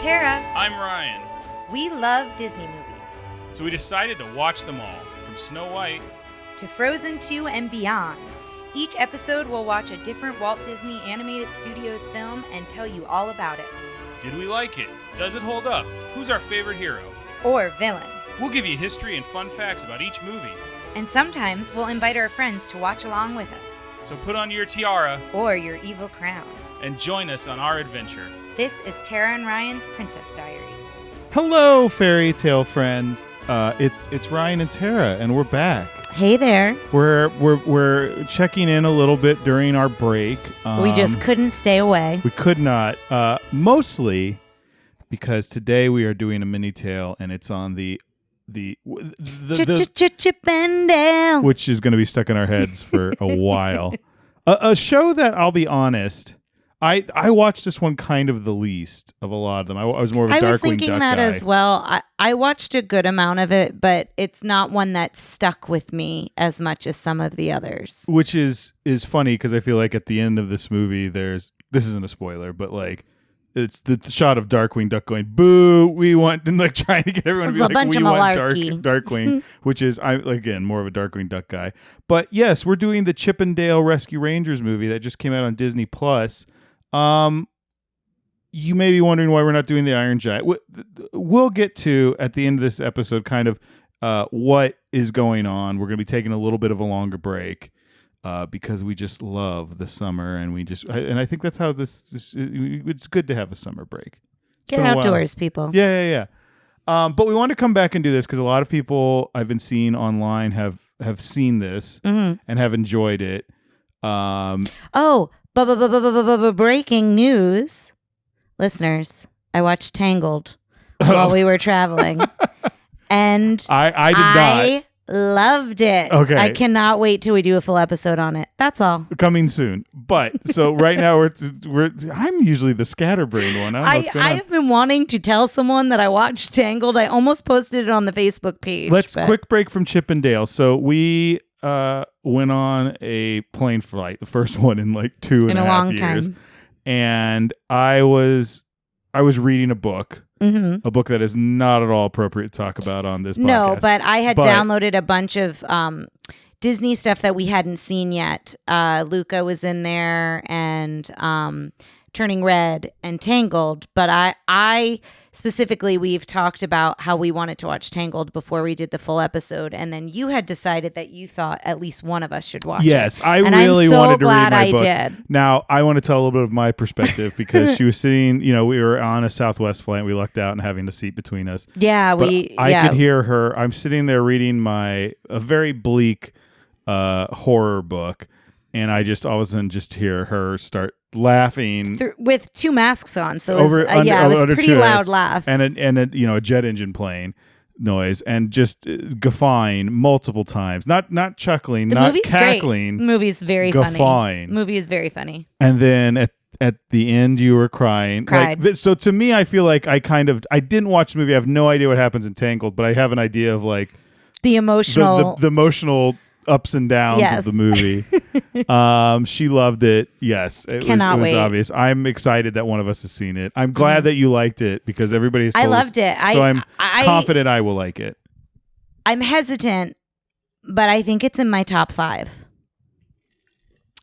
Tara. I'm Ryan. We love Disney movies. So we decided to watch them all, from Snow White to Frozen 2 and beyond. Each episode will watch a different Walt Disney Animated Studios film and tell you all about it. Did we like it? Does it hold up? Who's our favorite hero? Or villain. We'll give you history and fun facts about each movie. And sometimes we'll invite our friends to watch along with us. So put on your tiara or your evil crown and join us on our adventure. This is Tara and Ryan's Princess Diaries. Hello, fairy tale friends. It's Ryan and Tara, and we're back. Hey there. We're checking in a little bit during our break. We just couldn't stay away. We could not. Mostly because today we are doing a MiniTale, and it's on the Chip and Dale, which is going to be stuck in our heads for a while. A show that, I'll be honest, I watched this one kind of the least of a lot of them. I was more of a Darkwing Duck guy. I was thinking that as well. I watched a good amount of it, but it's not one that stuck with me as much as some of the others. Which is funny because I feel like at the end of this movie, this isn't a spoiler, but like it's the shot of Darkwing Duck going, "Boo! We want," and like trying to get everyone to be like, "We want Darkwing," which is again more of a Darkwing Duck guy. But yes, we're doing the Chip and Dale Rescue Rangers movie that just came out on Disney Plus. You may be wondering why we're not doing the Iron Giant. We'll get to at the end of this episode kind of what is going on. We're going to be taking a little bit of a longer break because we just love the summer, and I think that's how this it's good to have a summer break. Get outdoors, people. Yeah. But we want to come back and do this because a lot of people I've been seeing online have seen this and have enjoyed it. Breaking news. Listeners, I watched Tangled while we were traveling. And I loved it. Okay. I cannot wait till we do a full episode on it. That's all. Coming soon. But so right now I'm usually the scatterbrained one. I have been wanting to tell someone that I watched Tangled. I almost posted it on the Facebook page. Quick break from Chip and Dale. So we went on a plane flight, the first one in like 2.5 years. Time. And I was reading a book. A book that is not at all appropriate to talk about on this podcast. No, but I had downloaded a bunch of Disney stuff that we hadn't seen yet. Luca was in there, and Turning Red and Tangled. But I specifically, we've talked about how we wanted to watch Tangled before we did the full episode, and then you had decided that you thought at least one of us should watch it. Yes, I really wanted to read my book. Did. Now, I want to tell a little bit of my perspective because she was sitting, we were on a Southwest flight. We lucked out and having a seat between us. Yeah, I could hear her. I'm sitting there reading a very bleak horror book, and I just all of a sudden just hear her start laughing with two masks on, so it was a pretty loud laugh, and a jet engine plane noise, and just guffawing multiple times, not chuckling, not cackling. The movie's very guffawing. Funny. The movie is very funny. And then at the end, you were crying. Cried. So to me, I feel like I didn't watch the movie. I have no idea what happens in Tangled, but I have an idea of like the emotional the emotional ups and downs of the movie. She loved it. Yes, it was obvious. I'm excited that one of us has seen it. I'm glad that you liked it because everybody's told I loved it. So I'm confident I will like it. I'm hesitant, but I think it's in my top 5.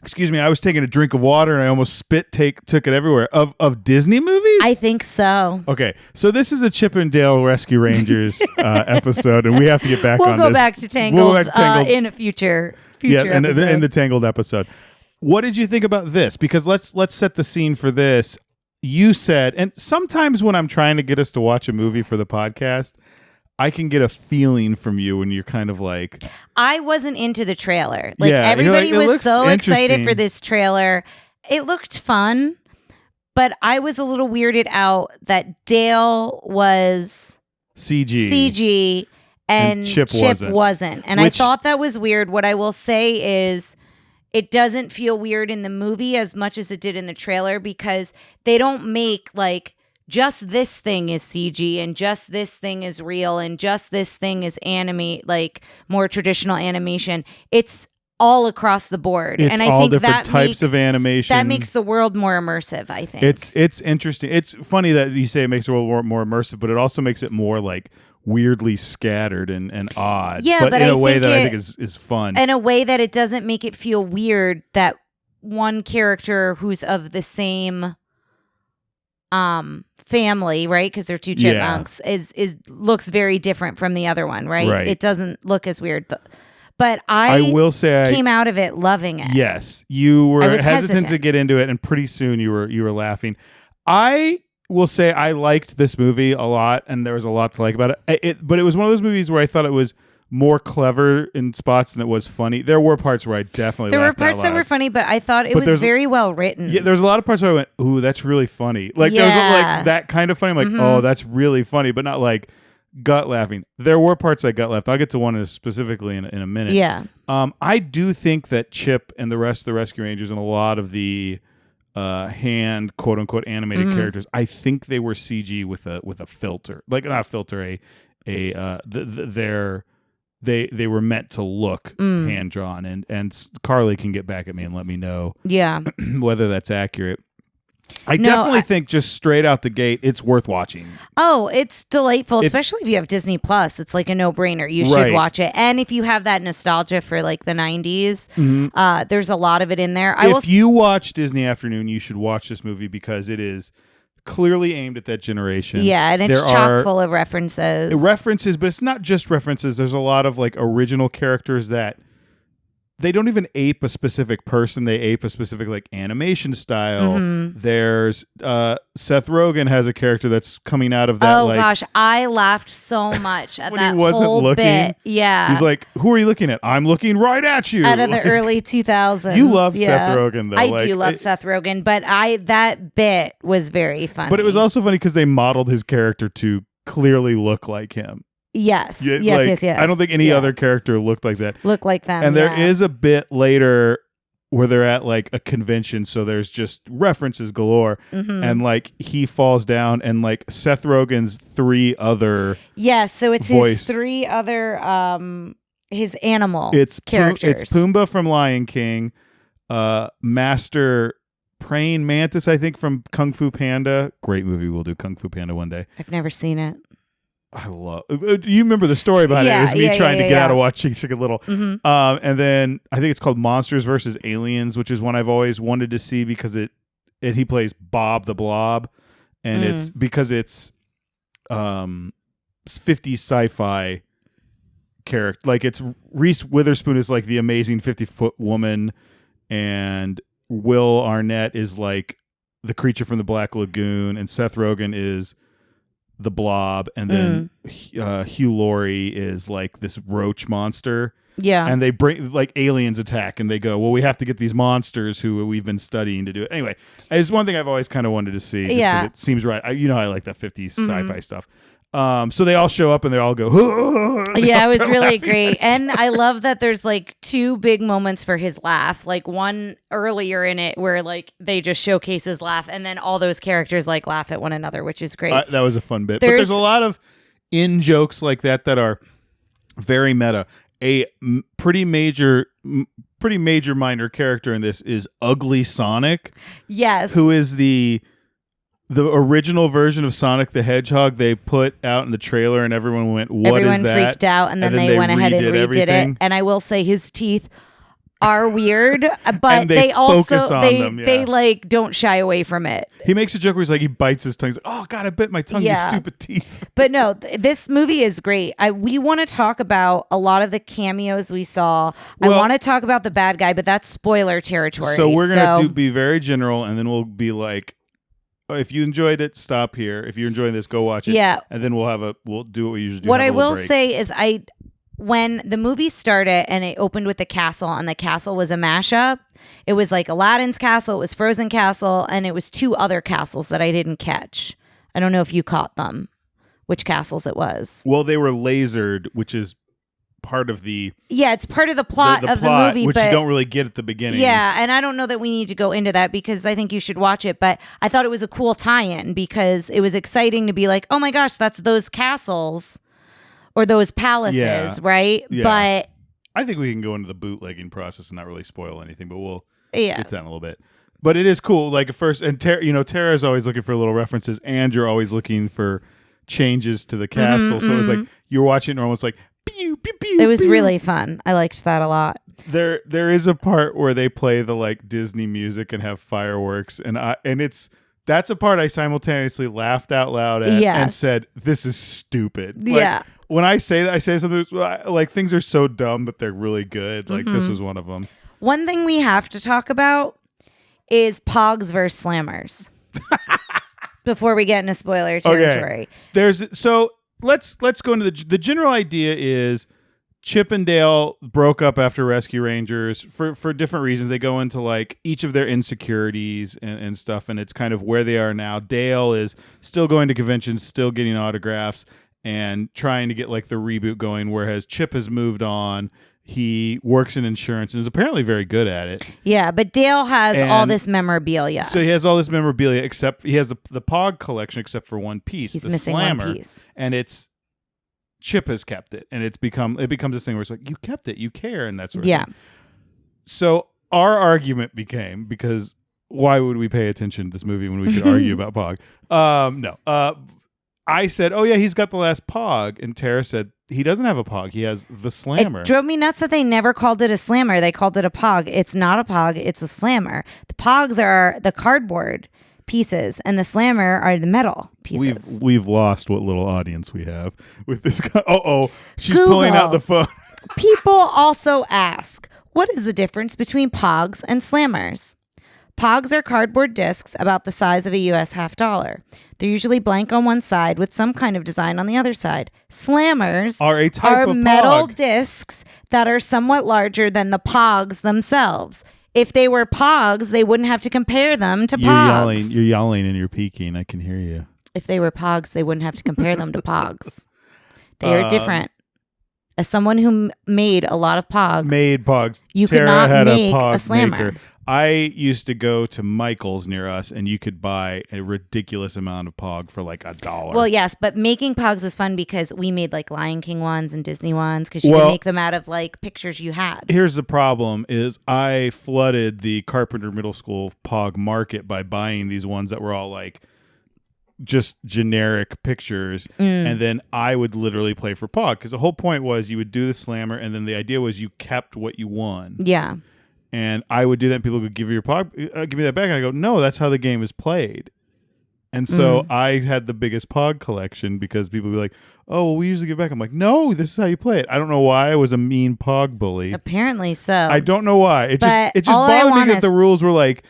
Excuse me, I was taking a drink of water and I almost took it everywhere. Of Disney movies? I think so. Okay, so this is a Chip and Dale Rescue Rangers episode, and we have to get back on this. We'll go back to Tangled in a future episode. in the Tangled episode. What did you think about this? Because let's set the scene for this. You said, and sometimes when I'm trying to get us to watch a movie for the podcast, I can get a feeling from you when you're kind of like... I wasn't into the trailer. Everybody was so excited for this trailer. It looked fun, but I was a little weirded out that Dale was CG and Chip wasn't. And I thought that was weird. What I will say is it doesn't feel weird in the movie as much as it did in the trailer because they don't make like... just this thing is CG and just this thing is real and just this thing is more traditional animation. It's all across the board. It's and I all think different that types of animation. That makes the world more immersive, I think. It's interesting. It's funny that you say it makes the world more immersive, but it also makes it more like weirdly scattered and odd. Yeah, but in a way that I think is fun. In a way that it doesn't make it feel weird that one character who's of the same family, right? Because they're two chipmunks, is looks very different from the other one, right? It doesn't look as weird. But I will say I came out of it loving it. Yes, you were hesitant to get into it, and pretty soon you were laughing. I will say I liked this movie a lot, and there was a lot to like about it. But it was one of those movies where I thought it was more clever in spots than it was funny. There were parts where I definitely there were parts that were funny, but I thought it was very well written. Yeah, there's a lot of parts where I went, "Ooh, that's really funny." Like there was like that kind of funny. I'm like, "Oh, that's really funny," but not like gut laughing. There were parts I gut laughed. I'll get to one specifically in a minute. Yeah. I do think that Chip and the rest of the Rescue Rangers and a lot of the hand quote unquote animated characters, I think they were CG with a filter, like not a filter, they were meant to look hand drawn, and Carly can get back at me and let me know whether that's accurate. I definitely think just straight out the gate, it's worth watching. Oh, it's delightful, especially if you have Disney Plus. It's like a no-brainer. You should watch it. And if you have that nostalgia for like the 90s, there's a lot of it in there. If you watch Disney Afternoon, you should watch this movie because it is clearly aimed at that generation. Yeah, and it's chock full of references. But it's not just references. There's a lot of like original characters that they don't even ape a specific person. They ape a specific like animation style. There's Seth Rogen has a character that's coming out of that. Oh gosh, I laughed so much at when that he wasn't whole looking. bit. Yeah, he's like, "Who are you looking at? I'm looking right at you." Out of the early 2000s. You love Seth Rogen, though. I do love Seth Rogen, but that bit was very funny. But it was also funny because they modeled his character to clearly look like him. Yes. Yes. I don't think any other character looked like that. Look like them. And there is a bit later where they're at like a convention, so there's just references galore, and like he falls down, and like Seth Rogen's three other so it's his three other his animal characters. It's Pumbaa from Lion King, Master Praying Mantis, I think, from Kung Fu Panda. Great movie. We'll do Kung Fu Panda one day. I've never seen it. I love. You remember the story behind it? It was me trying to get out of watching Chicken Little. And then I think it's called Monsters vs. Aliens, which is one I've always wanted to see because he plays Bob the Blob, and it's because it's 50s sci-fi character. Like it's Reese Witherspoon is like the amazing 50-foot woman, and Will Arnett is like the creature from the Black Lagoon, and Seth Rogen is the Blob, and then Hugh Laurie is like this roach monster. Yeah. And they bring like aliens attack, and they go, well, we have to get these monsters who we've been studying to do it. Anyway, it's one thing I've always kind of wanted to see. Just because it seems right. I like that 50s sci-fi stuff. So they all show up and they all go, it was really great. And I love that there's like two big moments for his laugh, like one earlier in it where like they just showcase his laugh, and then all those characters like laugh at one another, which is great. That was a fun bit. But there's a lot of in jokes like that are very meta. A pretty major minor character in this is Ugly Sonic. Yes. Who is the original version of Sonic the Hedgehog they put out in the trailer, and everyone went, "What is that?" Everyone freaked out, and then they went ahead and redid it. And I will say his teeth are weird, but they also they like don't shy away from it. He makes a joke where he's like, he bites his tongue. He's like, "Oh God, I bit my tongue, you stupid teeth." But no, this movie is great. We want to talk about a lot of the cameos we saw. I want to talk about the bad guy, but that's spoiler territory. So we're gonna be very general, and then we'll be like, if you enjoyed it, stop here. If you're enjoying this, go watch it. Yeah. And then we'll do what we usually do. What I will say is when the movie started and it opened with the castle, and the castle was a mashup, it was like Aladdin's castle, it was Frozen Castle, and it was two other castles that I didn't catch. I don't know if you caught them, which castles it was. Well, they were lasered, which is part of the it's part of the plot of the movie, which you don't really get at the beginning. And I don't know that we need to go into that because I think you should watch it, but I thought it was a cool tie-in because it was exciting to be like, oh my gosh, that's those castles or those palaces, right? But I think we can go into the bootlegging process and not really spoil anything, but we'll get to that in a little bit. But it is cool. Like at first, and Tara's always looking for little references, and you're always looking for changes to the castle. So it was like you're watching it, and almost like pew pew pew. It was pew. really fun. I liked that a lot. There is a part where they play the like Disney music and have fireworks, and that's a part I simultaneously laughed out loud at and said, "This is stupid." Like, when I say that, I say something like things are so dumb, but they're really good. Like this was one of them. One thing we have to talk about is Pogs versus Slammers. Before we get into spoiler territory, let's go into the general idea is Chip and Dale broke up after Rescue Rangers for different reasons. They go into like each of their insecurities and stuff, and it's kind of where they are now. Dale is still going to conventions, still getting autographs, and trying to get like the reboot going, whereas Chip has moved on. He works in insurance and is apparently very good at it. Yeah, but Dale has all this memorabilia. So he has all this memorabilia, except he has the Pog collection, except for one piece. He's the missing Slammer, one piece. And it's Chip has kept it, and it becomes this thing where it's like, you kept it, you care, and that sort of thing. So our argument became, because why would we pay attention to this movie when we could argue about Pog? I said, oh yeah, he's got the last Pog, and Tara said, he doesn't have a Pog. He has the Slammer. It drove me nuts that they never called it a Slammer. They called it a Pog. It's not a Pog. It's a Slammer. The Pogs are the cardboard pieces, and the Slammer are the metal pieces. We've lost what little audience we have with this guy. She's pulling out the phone. People also ask, what is the difference between Pogs and Slammers? Pogs are cardboard discs about the size of a U.S. $50. They're usually blank on one side with some kind of design on the other side. Slammers are a type of metal Pog. discs that are somewhat larger than the Pogs themselves. If they were Pogs, they wouldn't have to compare them to Pogs. You're yelling and you're peeking. I can hear you. If they were Pogs, they wouldn't have to compare them to Pogs. They are different. As someone who made a lot of Pogs, you could not make a Slammer. Maker. I used to go to Michael's near us, and you could buy a ridiculous amount of Pog for like $1. Well, yes, but making Pogs was fun because we made like Lion King ones and Disney ones because you could make them out of like pictures you had. Here's the problem is I flooded the Carpenter Middle School Pog market by buying these ones that were all like just generic pictures, and then I would literally play for Pog because the whole point was you would do the Slammer, and then the idea was you kept what you won. Yeah. And I would do that, and people would give you your Pog, give me that back, and I go, no, that's how the game is played. And so I had the biggest Pog collection because people would be like, oh, well, we usually give back. I'm like, no, this is how you play it. I don't know why I was a mean Pog bully. Apparently so. I don't know why. It just bothered me that the rules were like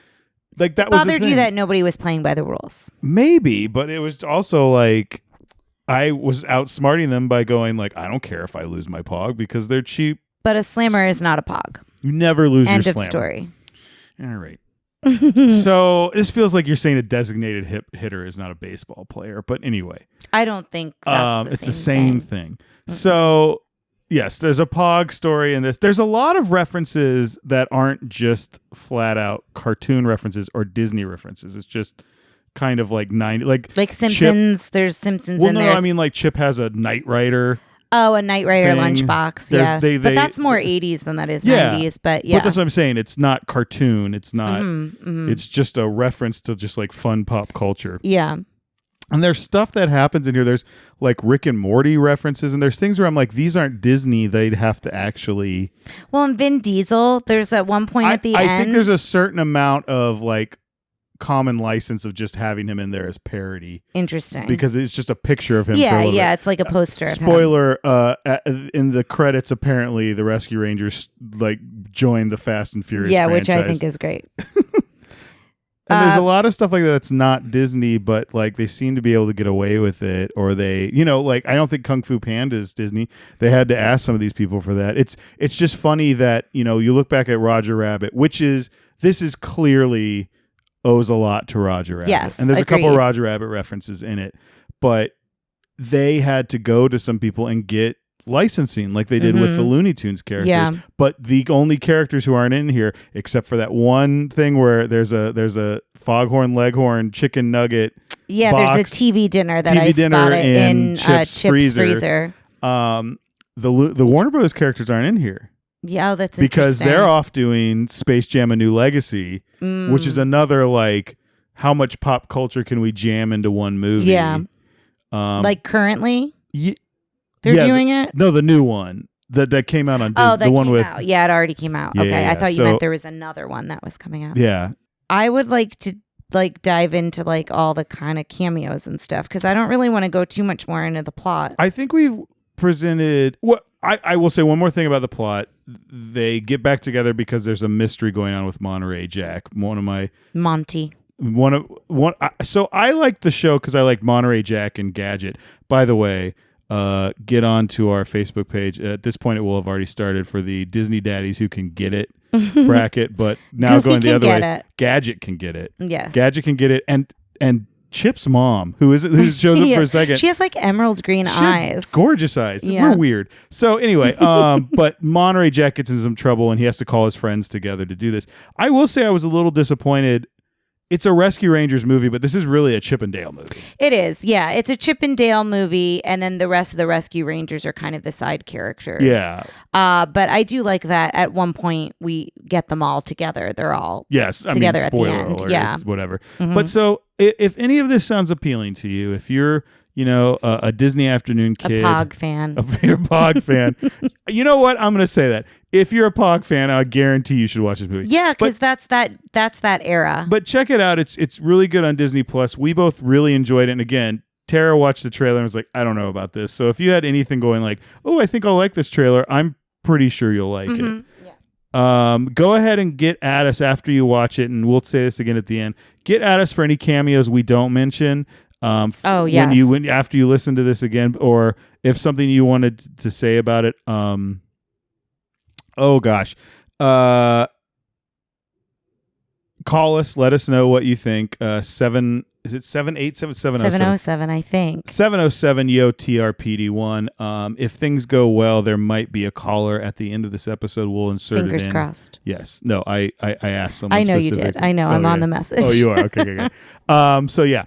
that was the thing. Bothered you that nobody was playing by the rules. Maybe, but it was also like I was outsmarting them by going like, I don't care if I lose my Pog because they're cheap. But a Slammer is not a Pog. You never lose your Slammer. End of story. All right. So this feels like you're saying a designated hitter is not a baseball player, but anyway, I don't think that's it's the same thing. So yes, there's a Pog story in this. There's a lot of references that aren't just flat out cartoon references or Disney references. It's just kind of like like Simpsons. Chip. There's Simpsons in there. I mean like Chip has a Knight Rider. Oh, a Knight Rider lunchbox. Yeah. But that's more 80s than that is 90s. But yeah. But that's what I'm saying. It's not cartoon. It's not. It's just a reference to just like fun pop culture. Yeah. And there's stuff that happens in here. There's like Rick and Morty references. And there's things where I'm like, these aren't Disney. They'd have to actually. Well, in Vin Diesel, there's at one point at the end. I think there's a certain amount of like common license of just having him in there as parody. Interesting. Because it's just a picture of him. Yeah, it's like a poster. Spoiler, in the credits, apparently the Rescue Rangers like joined the Fast and Furious franchise. Which I think is great. And there's a lot of stuff like that that's not Disney, but like they seem to be able to get away with it, or they, like I don't think Kung Fu Panda is Disney. They had to ask some of these people for that. It's just funny that, you look back at Roger Rabbit, this is clearly owes a lot to Roger Rabbit. Yes, and there's a couple of Roger Rabbit references in it, but they had to go to some people and get licensing like they did with the Looney Tunes characters. Yeah. But the only characters who aren't in here, except for that one thing where there's a Foghorn Leghorn chicken nugget. Yeah, box, there's a TV dinner that I spotted in Chip's freezer. The Warner Brothers characters aren't in here. Yeah, that's because interesting. they're off doing Space Jam: A New Legacy, which is another like how much pop culture can we jam into one movie? Yeah, like currently, they're doing it. No, the new one that came out on Disney. Oh, that the one came with out. Yeah, it already came out. Yeah, okay, yeah, I thought so, you meant there was another one that was coming out. Yeah, I would like to like dive into like all the kind of cameos and stuff because I don't really want to go too much more into the plot. I think we've presented what I will say one more thing about the plot. They get back together because there's a mystery going on with Monterey Jack. Monty. So I like the show because I like Monterey Jack and Gadget. By the way, get on to our Facebook page. At this point, it will have already started for the Disney Daddies who can get it bracket. But now Goofy going the other way, it. Gadget can get it. Yes, Gadget can get it, and Chip's mom, who shows up for a second. She has like emerald green eyes. Gorgeous eyes. Yeah. We're weird. So anyway, but Monterey Jack gets in some trouble and he has to call his friends together to do this. I will say I was a little disappointed. It's a Rescue Rangers movie, but this is really a Chip and Dale movie. It is. Yeah. It's a Chip and Dale movie. And then the rest of the Rescue Rangers are kind of the side characters. Yeah. But I do like that at one point we get them all together. They're all together at the end. Alert, yeah. Whatever. Mm-hmm. But so if any of this sounds appealing to you, if you're, a Disney afternoon kid. A Pog fan. If you're a Pog fan. You know what? I'm going to say that. If you're a Pog fan, I guarantee you should watch this movie. Yeah, because that's that era. But check it out. It's really good on Disney Plus. We both really enjoyed it. And again, Tara watched the trailer and was like, I don't know about this. So if you had anything going like, oh, I think I'll like this trailer, I'm pretty sure you'll like it. Yeah. Go ahead and get at us after you watch it. And we'll say this again at the end. Get at us for any cameos we don't mention. Yes. When after you listen to this again, or if something you wanted to say about it. Oh gosh. Call us. Let us know what you think. 787 707, I think. 707-YO-TRPD1. If things go well, there might be a caller at the end of this episode. We'll insert Fingers it in. crossed. Yes. No, I asked someone I know specific. you did. I know. I'm on the message. Oh, you are? Okay. So yeah.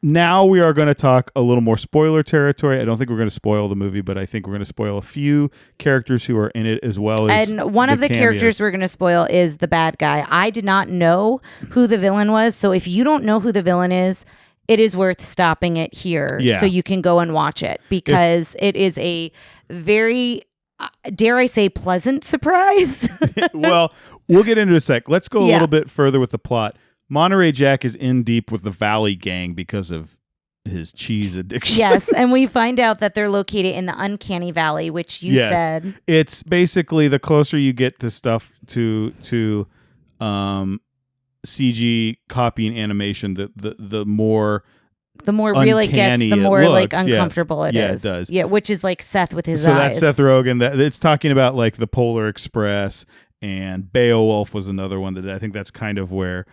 Now we are going to talk a little more spoiler territory. I don't think we're going to spoil the movie, but I think we're going to spoil a few characters who are in it as well as and one of the characters we're going to spoil is the bad guy. I did not know who the villain was, so if you don't know who the villain is, it is worth stopping it here so you can go and watch it because it is a very dare I say pleasant surprise. Well, we'll get into it in a sec. Let's go a little bit further with the plot. Monterey Jack is in deep with the Valley Gang because of his cheese addiction. Yes, and we find out that they're located in the Uncanny Valley, which you said. It's basically the closer you get to stuff to CG copying animation, the more real it gets, the more like uncomfortable it is. Yeah, it does. Yeah, which is like Seth with his eyes. So that's Seth Rogen. It's talking about like the Polar Express, and Beowulf was another one that I think that's kind of where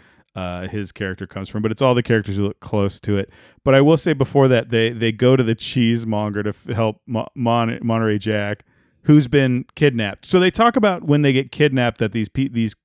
his character comes from, but it's all the characters who look close to it. But I will say before that, they go to the cheesemonger to help Monterey Jack, who's been kidnapped. So they talk about when they get kidnapped that these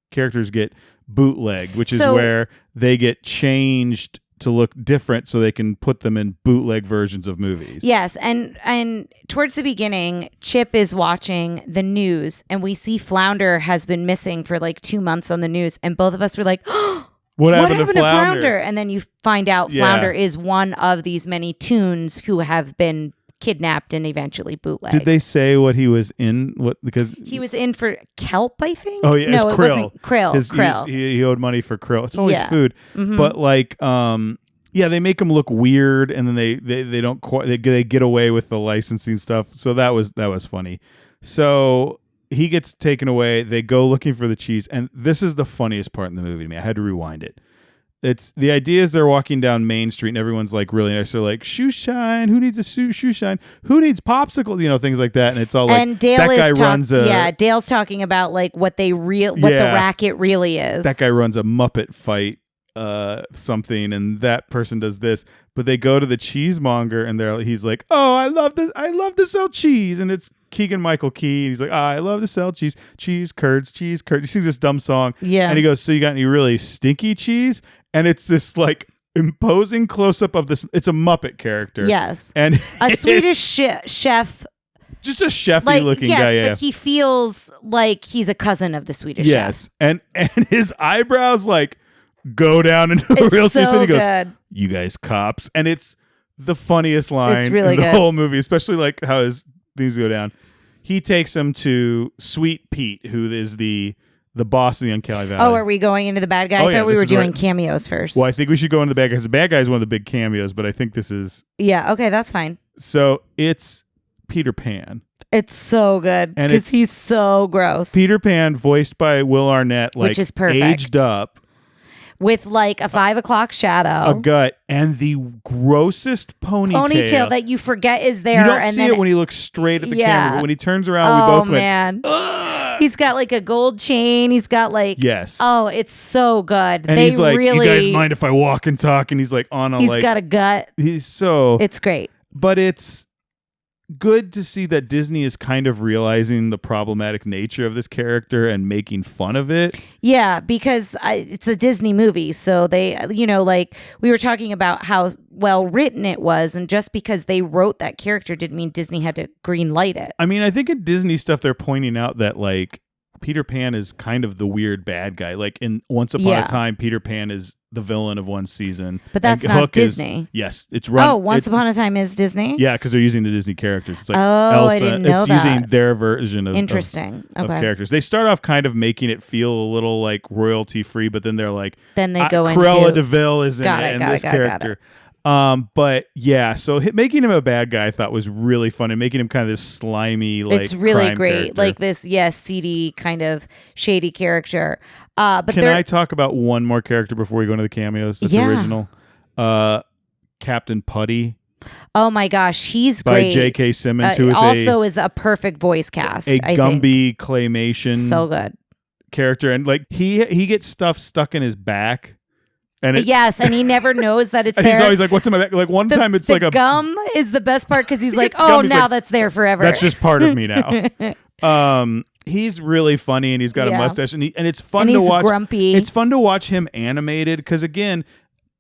characters get bootlegged, which is where they get changed to look different so they can put them in bootleg versions of movies. Yes, and towards the beginning, Chip is watching the news, and we see Flounder has been missing for like 2 months on the news, and both of us were like, oh, What happened to Flounder? And then you find out Flounder is one of these many toons who have been kidnapped and eventually bootlegged. Did they say what he was in? Because he was in for kelp, I think. Oh yeah, no, it wasn't krill. Krill. He owed money for krill. It's always food, but like, they make him look weird, and then they don't quite they get away with the licensing stuff. So that was funny. So he gets taken away. They go looking for the cheese, and this is the funniest part in the movie to me. I had to rewind it. It's the idea is they're walking down Main Street, and everyone's like really nice. They're like, shoe shine. Who needs a shoe shine? Who needs popsicle? Things like that. And it's all like, and Dale that guy runs a Dale's talking about like what the racket really is. That guy runs a Muppet fight. Something, and that person does this, but they go to the cheesemonger, and he's like, oh, I love to sell cheese, and it's Keegan-Michael Key, and he's like, I love to sell cheese curds. He sings this dumb song, and he goes, so you got any really stinky cheese? And it's this like imposing close-up of this. It's a Muppet character, yes, and a Swedish chef just a chefy looking guy. Yes, but he feels like he's a cousin of the Swedish chef. And his eyebrows like go down into a real serious. He goes, good. "You guys cops," and it's the funniest line it's really in the good. whole movie, especially like how his things go down. He takes him to Sweet Pete, who is the boss of the Uncanny Valley. Oh, are we going into the bad guy? I thought we were doing cameos first. Well, I think we should go into the bad guy. The bad guy is one of the big cameos, but I think this is... Yeah, okay, that's fine. So it's Peter Pan. It's so good because he's so gross. Peter Pan, voiced by Will Arnett, like, which is perfect. Aged up. With like a 5 o'clock shadow. A gut. And the grossest ponytail. Ponytail that you forget is there. You don't see it when he looks straight at the camera, but when he turns around, we both went, ugh! He's got like a gold chain. He's got like... Yes. Oh, it's so good. And he's like, you guys mind if I walk and talk? And he's like on a He's got a gut. He's so... It's great. But it's good to see that Disney is kind of realizing the problematic nature of this character and making fun of it. Yeah, because it's a Disney movie. So they, like we were talking about how well written it was. And just because they wrote that character didn't mean Disney had to green light it. I mean, I think in Disney stuff, they're pointing out that like Peter Pan is kind of the weird bad guy. Like in Once Upon a Time, Peter Pan is the villain of one season. But that's not Disney. Yes, it's run. Oh, Once Upon a Time is Disney? Yeah, because they're using the Disney characters. It's like Elsa. I didn't know that. It's using their version of characters. They start off kind of making it feel a little like royalty free, but then they're like, then they go into Cruella DeVille is in it, and this character. But yeah, so making him a bad guy I thought was really fun, and making him kind of this slimy, like, it's really crime great, character. like this seedy kind of shady character. But can I talk about one more character before we go into the cameos? That's original. Captain Putty. Oh my gosh, he's by great. J.K. Simmons, who is also is a perfect voice cast. A Gumby claymation, so good character, and like he gets stuff stuck in his back. And yes, and he never knows that it's and there. He's always like, "What's in my back?" Like one time, it's like a gum is the best part because he's like, "Oh, now that's there forever." That's just part of me now. He's really funny, and he's got a mustache, and it's fun to watch. Grumpy. It's fun to watch him animated because again,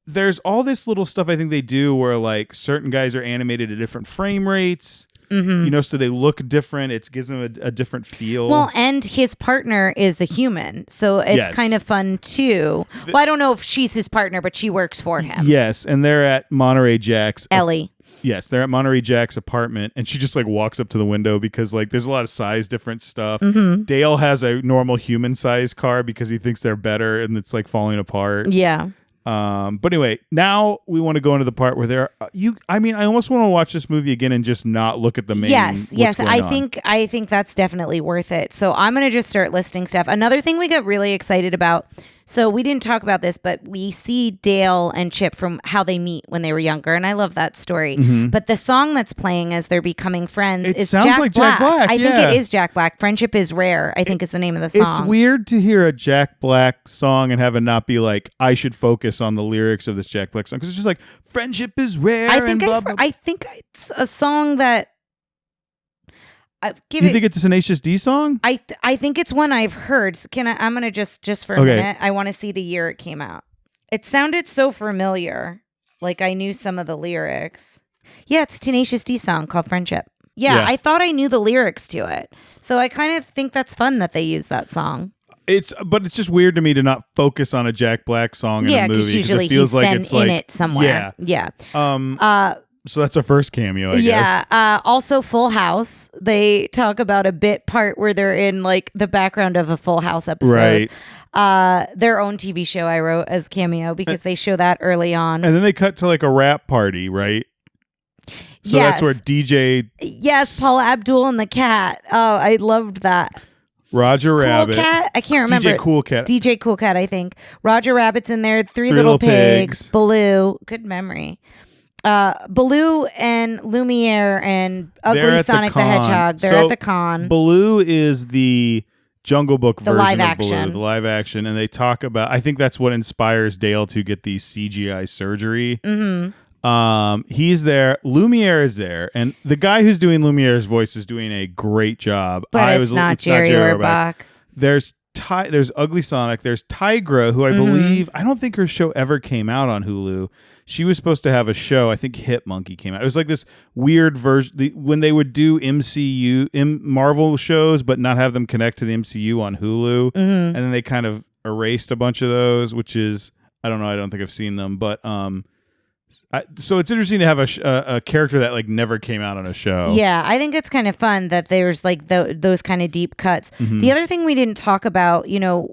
there's all this little stuff I think they do where like certain guys are animated at different frame rates. Mm-hmm. So they look different. It gives them a different feel. Well, and his partner is a human, so it's kind of fun too. Well, I don't know if she's his partner, but she works for him. Yes, and they're at Monterey Jack's. Ellie. Yes, they're at Monterey Jack's apartment, and she just like walks up to the window because like there's a lot of size difference stuff. Mm-hmm. Dale has a normal human size car because he thinks they're better, and it's like falling apart. Yeah. But anyway, now we want to go into the part where there I almost want to watch this movie again and just not look at the main. Yes. I think that's definitely worth it. So I'm going to just start listing stuff. Another thing we got really excited about. So we didn't talk about this, but we see Dale and Chip from how they meet when they were younger, and I love that story. Mm-hmm. But the song that's playing as they're becoming friends is Jack Black. Jack Black. I think it is Jack Black. Friendship is Rare, I think is the name of the song. It's weird to hear a Jack Black song and have it not be like, I should focus on the lyrics of this Jack Black song, because it's just like, friendship is rare. I think it's a song that you think it's a Tenacious D song? I think it's one I've heard. I'm gonna just for a minute. I want to see the year it came out. It sounded so familiar, like I knew some of the lyrics. Yeah, it's a Tenacious D song called Friendship. Yeah, I thought I knew the lyrics to it, so I kind of think that's fun that they use that song. But it's just weird to me to not focus on a Jack Black song in a movie. Because usually it feels he's like been it's in like, it somewhere. Yeah. So that's our first cameo, I guess. Yeah. Also, Full House. They talk about a bit part where they're in like the background of a Full House episode. Right. Their own TV show I wrote as cameo because they show that early on. And then they cut to like a rap party, right? So that's where DJ... Yes, Paula Abdul and the cat. Oh, I loved that. Roger Rabbit. Cool Cat? I can't remember. DJ Cool Cat, I think. Roger Rabbit's in there. Three Little Pigs. Baloo. Good memory. Baloo and Lumiere and Ugly Sonic the Hedgehog. They're at the con. Baloo is the Jungle Book version live of action. Baloo, the live action. And they talk about, I think that's what inspires Dale to get the CGI surgery. Mm-hmm. He's there. Lumiere is there. And the guy who's doing Lumiere's voice is doing a great job. But it's not Jerry Orbach. There's there's Ugly Sonic. There's Tigra, who I believe, I don't think her show ever came out on Hulu. She was supposed to have a show. I think Hit Monkey came out. It was like this weird version when they would do Marvel shows, but not have them connect to the MCU on Hulu. And then they kind of erased a bunch of those, which is, I don't know. I don't think I've seen them, but so it's interesting to have a character that like never came out on a show. Yeah, I think it's kind of fun that there's like those kind of deep cuts. The other thing we didn't talk about,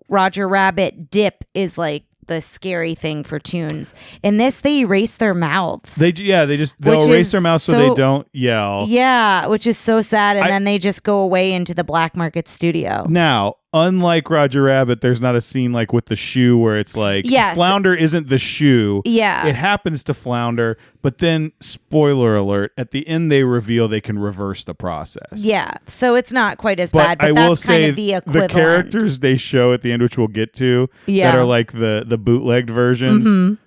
Roger Rabbit dip is like the scary thing for Toons. In this, they erase their mouths. They'll erase their mouths so they don't yell. Yeah, which is so sad. And then they just go away into the black market studio. Now, unlike Roger Rabbit, there's not a scene like with the shoe where it's like Flounder isn't the shoe. Yeah. It happens to Flounder, but then, spoiler alert, at the end they reveal they can reverse the process. Yeah. So it's not quite as bad, but that's kind of the equivalent. The characters they show at the end, which we'll get to, that are like the bootlegged versions.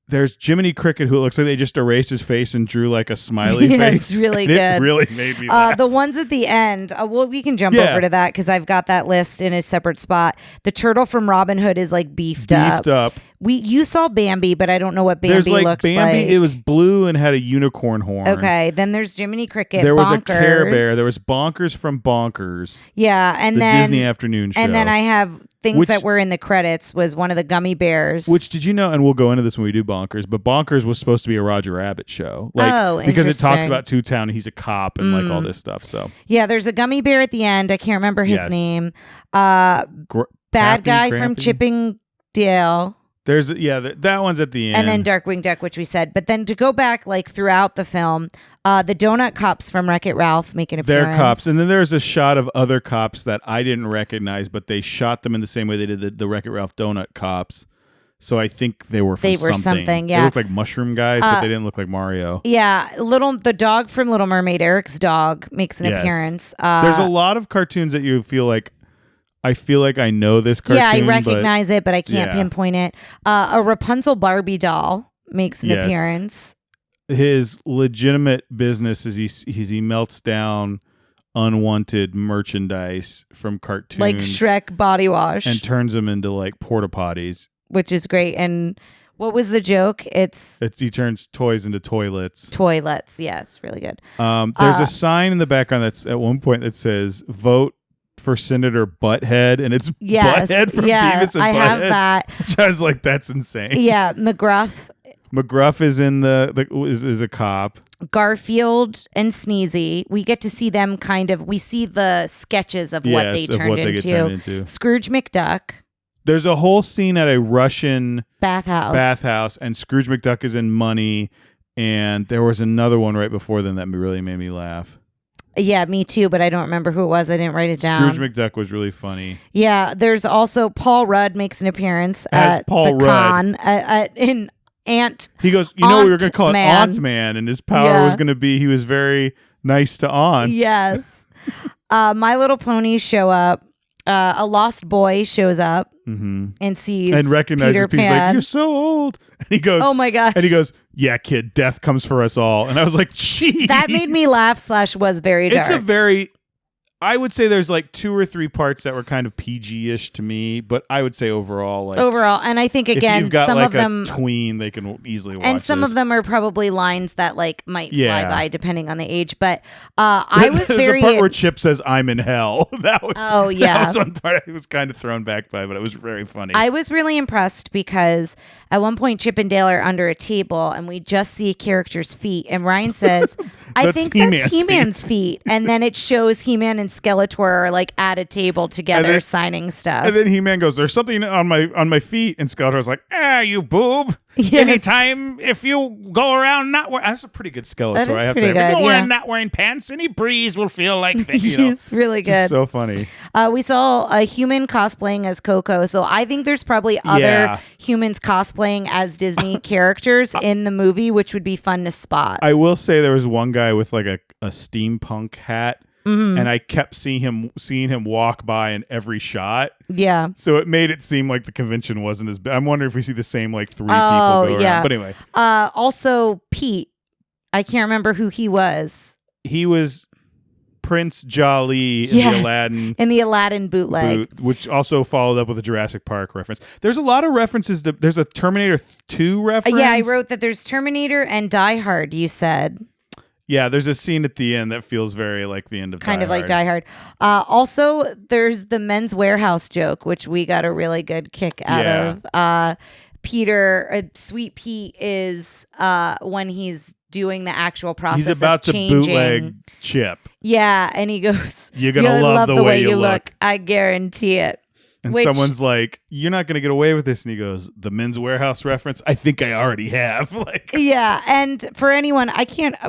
There's Jiminy Cricket, who looks like they just erased his face and drew like a smiley face. It's really good. It really made me laugh. The ones at the end, we can jump over to that because I've got that list in a separate spot. The turtle from Robin Hood is like beefed up. You saw Bambi, but I don't know what Bambi looks like. Bambi, it was blue and had a unicorn horn. Okay, then there's Jiminy Cricket. There was Bonkers. a Care Bear. There was Bonkers from Bonkers. Yeah, and then Disney afternoon show. And then I have things that were in the credits was one of the gummy bears. Which did you know? And we'll go into this when we do Bonkers. But Bonkers was supposed to be a Roger Rabbit show. Because it talks about Toontown and he's a cop and like all this stuff. So yeah, there's a gummy bear at the end. I can't remember his name. Bad guy from Chippendale. There's that one's at the end. And then Darkwing Duck, which we said. But then to go back like throughout the film, the donut cops from Wreck-It Ralph make an appearance. They're cops. And then there's a shot of other cops that I didn't recognize, but they shot them in the same way they did the Wreck-It Ralph donut cops. So I think they were something. Yeah. They looked like mushroom guys, but they didn't look like Mario. Yeah. The dog from Little Mermaid, Eric's dog, makes an appearance. There's a lot of cartoons that you feel like, I feel like I know this cartoon. Yeah, I recognize it, but I can't pinpoint it. A Rapunzel Barbie doll makes an appearance. His legitimate business is he melts down unwanted merchandise from cartoons. Like Shrek body wash. And turns them into like porta potties. Which is great. And what was the joke? He turns toys into toilets. Toilets, yeah, it's really good. There's a sign in the background that's at one point that says, "Vote for Senator Butthead," and it's Butthead from Beavis and Butthead. I have that. Which I was like, that's insane. Yeah, McGruff. McGruff is in is a cop. Garfield and Sneezy. We get to see them we see the sketches of what they turned into. Scrooge McDuck. There's a whole scene at a Russian bathhouse, and Scrooge McDuck is in Money, and there was another one right before them that really made me laugh. Yeah, me too, but I don't remember who it was. I didn't write it down. Scrooge McDuck was really funny. Yeah, there's also Paul Rudd makes an appearance at the con in Aunt. He goes, we were going to call it Aunt Man, and his power was going to be he was very nice to aunts. Yes. My Little Ponies show up. A lost boy shows up and sees and recognizes Peter Pan. He's like, "You're so old," and he goes, "Oh my gosh!" And he goes, "Yeah, kid, death comes for us all." And I was like, "Gee." That made me laugh. / was very dark. It's a very. I would say there's like 2 or 3 parts that were kind of PG-ish to me, but I would say overall, and I think again, if you've got some like of them a tween, they can easily watch. And some of them are probably lines that like might fly by depending on the age. But I was very. There's a part where Chip says, "I'm in hell." That was that was one part I was kind of thrown back by, but it was very funny. I was really impressed because at one point Chip and Dale are under a table and we just see a character's feet, and Ryan says, "I think that's He-Man's feet," and then it shows He-Man and Skeletor are like at a table together signing stuff. And then He-Man goes, "There's something on my feet," and Skeletor's like, "You boob." Yes. Anytime if you go around not wearing, that's a pretty good Skeletor. That is I have pretty to good. If you go not wearing pants, any breeze will feel like this. It's really good. It's so funny. We saw a human cosplaying as Coco, so I think there's probably other humans cosplaying as Disney characters in the movie, which would be fun to spot. I will say there was one guy with like a steampunk hat. And I kept seeing him walk by in every shot. Yeah. So it made it seem like the convention wasn't as bad. I'm wondering if we see the same like 3 people go around. But anyway. Also, Pete. I can't remember who he was. He was Prince Jolly in the Aladdin bootleg, which also followed up with a Jurassic Park reference. There's a lot of references. There's a Terminator 2 reference. Yeah, I wrote that there's Terminator and Die Hard, you said. Yeah, there's a scene at the end that feels very like the end of kind Die of Hard. Like Die Hard. Also, there's the Men's Warehouse joke, which we got a really good kick out of. Sweet Pete is when he's doing the actual process. He's about to bootleg Chip. Yeah, and he goes, "You're gonna love the way you look. I guarantee it." And someone's like, "You're not gonna get away with this," and he goes, "The Men's Warehouse reference? I think I already have." Yeah, and for anyone,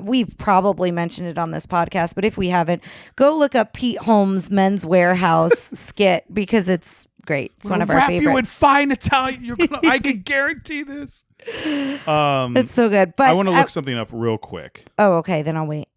we've probably mentioned it on this podcast, but if we haven't, go look up Pete Holmes' Men's Warehouse skit because it's great. It's one of our favorites. You in fine Italian. I can guarantee this. It's so good. But I want to look something up real quick. Oh, okay. Then I'll wait.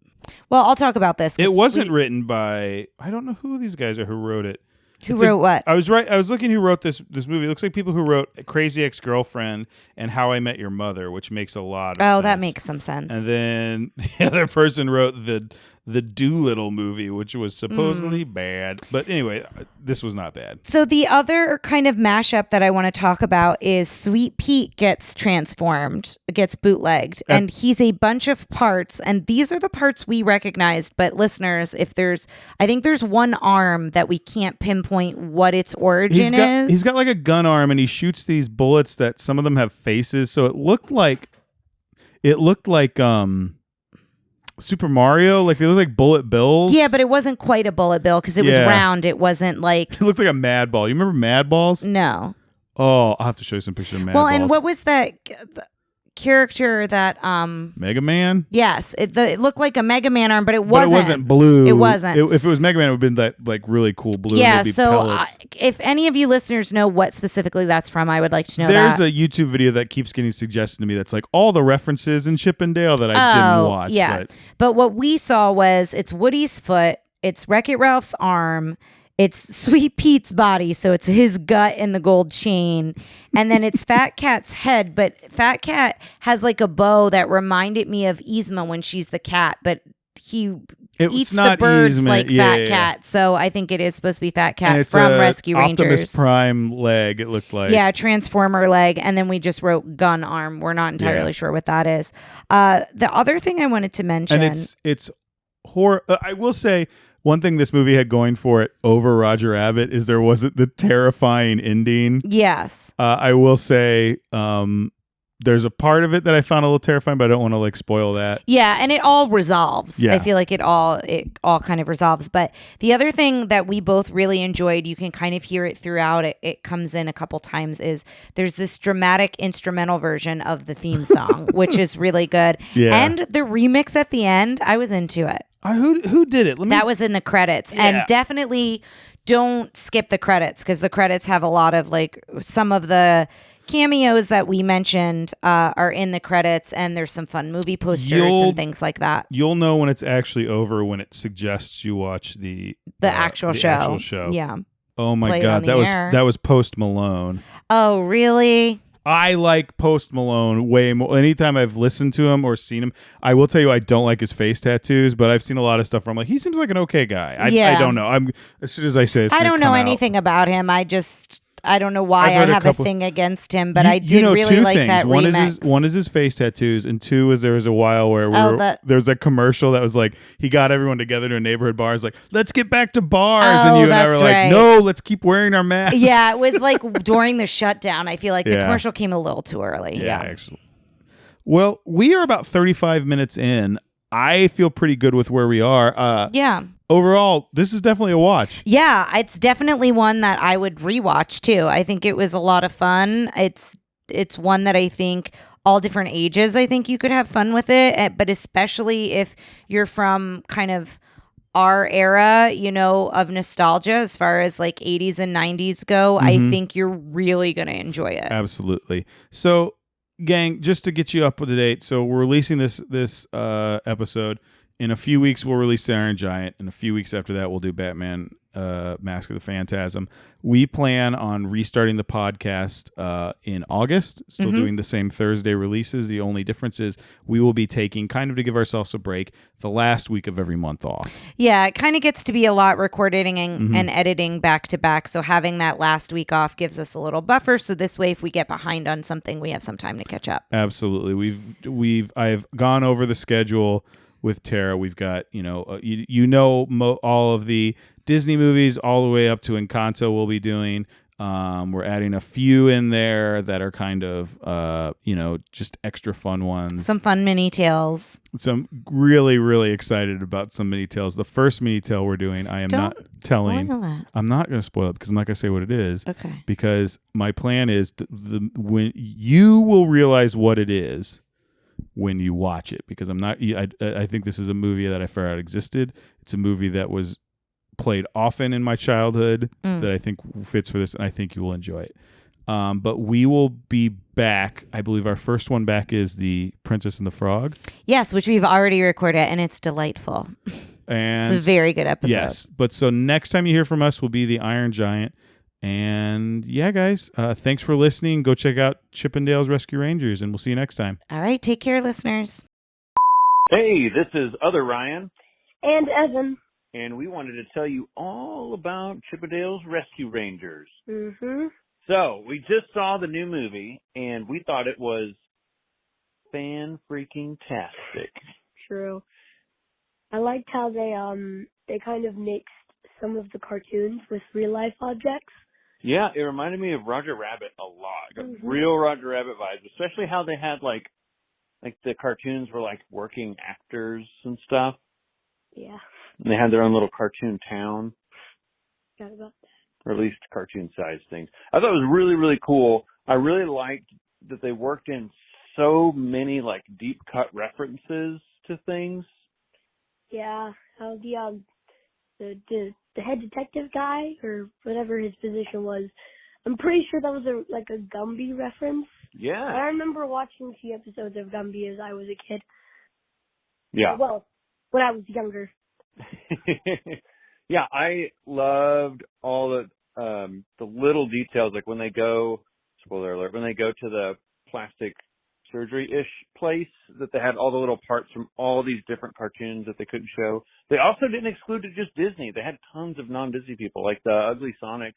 Well, I'll talk about this. It wasn't written by. I don't know who these guys are who wrote it. Who wrote what? I was looking who wrote this movie. It looks like people who wrote Crazy Ex-Girlfriend and How I Met Your Mother, which makes a lot of sense. Oh, that makes some sense. And then the other person wrote the Doolittle movie, which was supposedly bad. But anyway, this was not bad. So the other kind of mashup that I want to talk about is Sweet Pete gets transformed, gets bootlegged, and he's a bunch of parts. And these are the parts we recognized. But listeners, I think there's one arm that we can't pinpoint what its origin is. He's got like a gun arm, and he shoots these bullets that some of them have faces. So it looked like Super Mario, like they look like bullet bills. Yeah, but it wasn't quite a bullet bill because it was round. It wasn't like it looked like a Mad Ball. You remember Mad Balls? No. Oh, I'll have to show you some pictures of Mad Balls. Well, and what was that character that Mega Man? Yes, it looked like a Mega Man arm, but it wasn't. But it wasn't blue. It wasn't. If it was Mega Man, it would have been that like really cool blue. Yeah. So if any of you listeners know what specifically that's from, I would like to know. There's a YouTube video that keeps getting suggested to me that's like all the references in Chip and Dale that I didn't watch. Yeah. But what we saw was it's Woody's foot, it's Wreck-It Ralph's arm, it's Sweet Pete's body, so it's his gut and the gold chain. And then it's Fat Cat's head, but Fat Cat has like a bow that reminded me of Yzma when she's the cat, but he eats the birds Yzma, like Fat Cat. So I think it is supposed to be Fat Cat from Rescue Rangers. Optimus Prime leg, it looked like. Yeah, Transformer leg. And then we just wrote gun arm. We're not entirely sure what that is. The other thing I wanted to mention. And it's horror. I will say, one thing this movie had going for it over Roger Rabbit is there wasn't the terrifying ending. Yes. I will say there's a part of it that I found a little terrifying, but I don't want to like spoil that. Yeah, and it all resolves. Yeah. I feel like it all kind of resolves. But the other thing that we both really enjoyed, you can kind of hear it throughout, it comes in a couple times, is there's this dramatic instrumental version of the theme song, which is really good. Yeah. And the remix at the end, I was into it. Who did it? That was in the credits. Yeah. And definitely don't skip the credits because the credits have a lot of like some of the cameos that we mentioned are in the credits, and there's some fun movie posters and things like that. You'll know when it's actually over when it suggests you watch the actual show. Yeah. Oh my God, that was Post Malone. Oh, really? I like Post Malone way more. Anytime I've listened to him or seen him, I will tell you I don't like his face tattoos, but I've seen a lot of stuff where I'm like, he seems like an okay guy. I don't know. As soon as I say it, I don't know anything about him. I don't know why I have a thing against him, but I did really like that remix. One is his face tattoos, and two is there was a while where there was a commercial that was like he got everyone together to a neighborhood bar. It's like, let's get back to bars, and you and I were like, no, let's keep wearing our masks. Yeah, it was like during the shutdown. I feel like the commercial came a little too early. Yeah, actually. Well, we are about 35 minutes in. I feel pretty good with where we are. Yeah. Overall, this is definitely a watch. Yeah, it's definitely one that I would rewatch too. I think it was a lot of fun. It's one that I think all different ages, I think you could have fun with it, but especially if you're from kind of our era, of nostalgia as far as like 80s and 90s go, I think you're really going to enjoy it. Absolutely. So, gang, just to get you up to date, so we're releasing this episode In a few weeks, we'll release the Iron Giant. In a few weeks after that, we'll do Batman Mask of the Phantasm. We plan on restarting the podcast in August, still doing the same Thursday releases. The only difference is we will be taking, kind of to give ourselves a break, the last week of every month off. Yeah, it kind of gets to be a lot recording and editing back to back. So having that last week off gives us a little buffer. So this way, if we get behind on something, we have some time to catch up. Absolutely. I've gone over the schedule with Tara. We've got, all of the Disney movies all the way up to Encanto we'll be doing. We're adding a few in there that are kind of, just extra fun ones. Some fun MiniTales. Some really, really excited about some MiniTales. The first MiniTale we're doing, I'm not going to spoil it because I'm not going to say what it is. Okay. Because my plan is when you will realize what it is when you watch it, because I think this is a movie that I found out existed. It's a movie that was played often in my childhood that I think fits for this, and I think you will enjoy it. But we will be back. I believe our first one back is The Princess and the Frog. Yes, which we've already recorded, and it's delightful. And it's a very good episode. Yes, but so next time you hear from us will be The Iron Giant. And yeah, guys, thanks for listening. Go check out Chippendale's Rescue Rangers, and we'll see you next time. All right, take care, listeners. Hey, this is Other Ryan. And Evan. And we wanted to tell you all about Chippendale's Rescue Rangers. Mm-hmm. So, we just saw the new movie, and we thought it was fan-freaking-tastic. True. I liked how they kind of mixed some of the cartoons with real-life objects. Yeah, it reminded me of Roger Rabbit a lot. Real Roger Rabbit vibes, especially how they had, like the cartoons were, like, working actors and stuff. Yeah. And they had their own little cartoon town. Forgot about that. Or at least cartoon-sized things. I thought it was really, really cool. I really liked that they worked in so many, like, deep-cut references to things. Yeah, how the head detective guy, or whatever his position was, I'm pretty sure that was a Gumby reference. Yeah. I remember watching a few episodes of Gumby as I was a kid. Yeah. Well, when I was younger. Yeah, I loved all the little details, like when they go, spoiler alert, when they go to the plastic surgery-ish place, that they had all the little parts from all these different cartoons that they couldn't show. They also didn't exclude it just Disney. They had tons of non-Disney people, like the Ugly Sonic.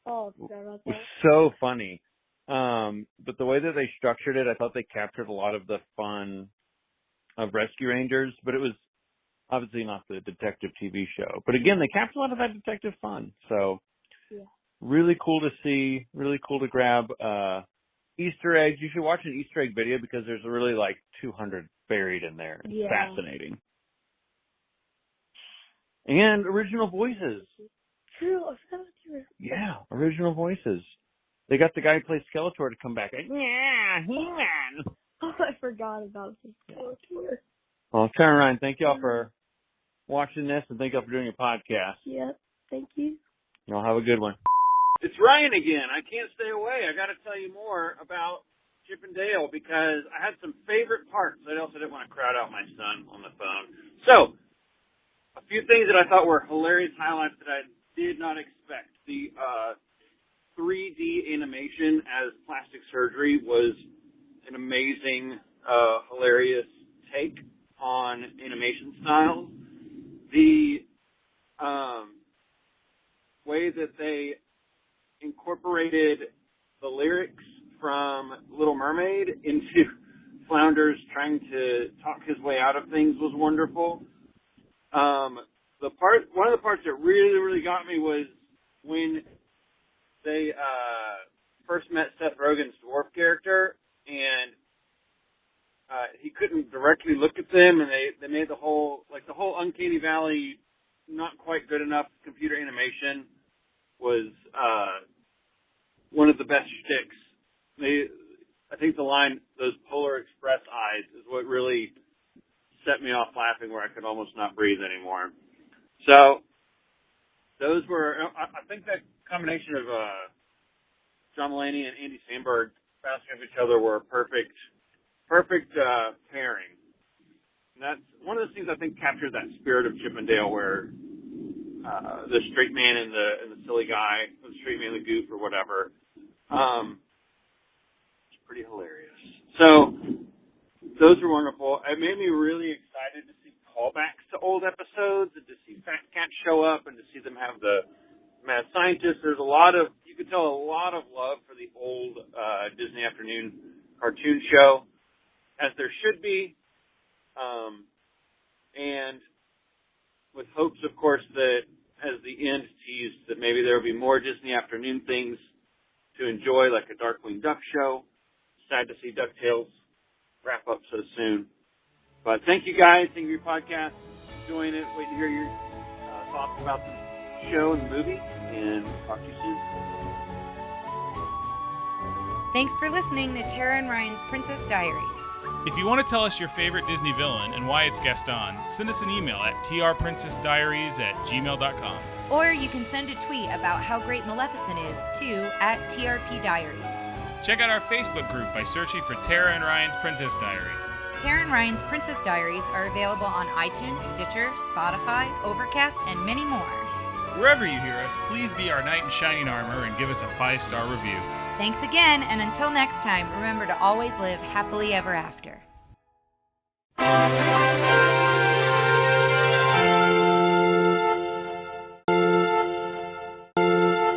Oh, I forgot about that. Was so funny. But the way that they structured it, I thought they captured a lot of the fun of Rescue Rangers, but it was obviously not the detective TV show. But again, they captured a lot of that detective fun. So yeah. Really cool to see, really cool to grab Easter eggs. You should watch an Easter egg video because there's really like 200 buried in there. It's fascinating. And original voices. True. Yeah, original voices. They got the guy who plays Skeletor to come back. Yeah, He-Man. Oh, I forgot about the Skeletor. Well, Karen Ryan, thank y'all for watching this, and thank y'all for doing your podcast. Yep, thank you. Y'all have a good one. It's Ryan again. I can't stay away. I got to tell you more about Chip and Dale because I had some favorite parts. I also didn't want to crowd out my son on the phone. So, a few things that I thought were hilarious highlights that I did not expect. The 3D animation as plastic surgery was an amazing, hilarious take on animation styles. The way that they incorporated the lyrics from Little Mermaid into Flounder's trying to talk his way out of things was wonderful. One of the parts that really, really got me was when they first met Seth Rogen's dwarf character, and he couldn't directly look at them, and they made the whole Uncanny Valley not quite good enough computer animation was one of the best shticks. I think the line, those Polar Express eyes, is what really set me off laughing where I could almost not breathe anymore. So those were, I think that combination of John Mulaney and Andy Samberg bouncing off each other were a perfect pairing. And that's one of the things I think captures that spirit of Chip and Dale, where the straight man and the silly guy, the straight man and the goof or whatever. It's pretty hilarious. So those were wonderful. It made me really excited to see callbacks to old episodes and to see Fat Cat show up and to see them have the mad scientist. There's you could tell a lot of love for the old Disney Afternoon cartoon show, as there should be. And with hopes, of course, that as the end teased, that maybe there will be more Disney Afternoon things to enjoy, like a Darkwing Duck show. Sad to see DuckTales wrap up so soon. But thank you guys. Thank you for your podcast. Enjoying it. Waiting to hear your thoughts about the show and the movie. And talk to you soon. Thanks for listening to Tara and Ryan's Princess Diaries. If you want to tell us your favorite Disney villain and why it's guest on, send us an email at trprincessdiaries@gmail.com. Or you can send a tweet about how great Maleficent is to @TRPDiaries. Check out our Facebook group by searching for Tara and Ryan's Princess Diaries. Tara and Ryan's Princess Diaries are available on iTunes, Stitcher, Spotify, Overcast, and many more. Wherever you hear us, please be our knight in shining armor and give us a 5-star review. Thanks again, and until next time, remember to always live happily ever after.